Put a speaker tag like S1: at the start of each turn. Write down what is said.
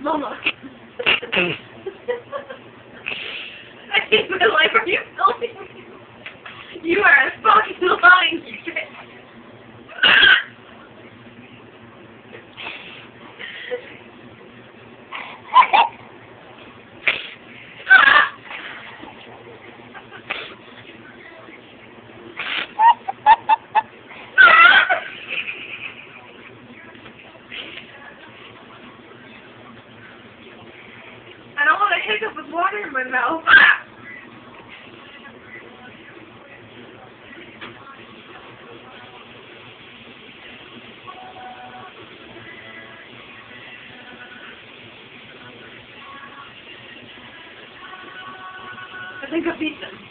S1: Mama. I hate my life. Are you filming me? You are a fucking lying shit. I don't want to hiccup with water in my mouth. I think I beat them.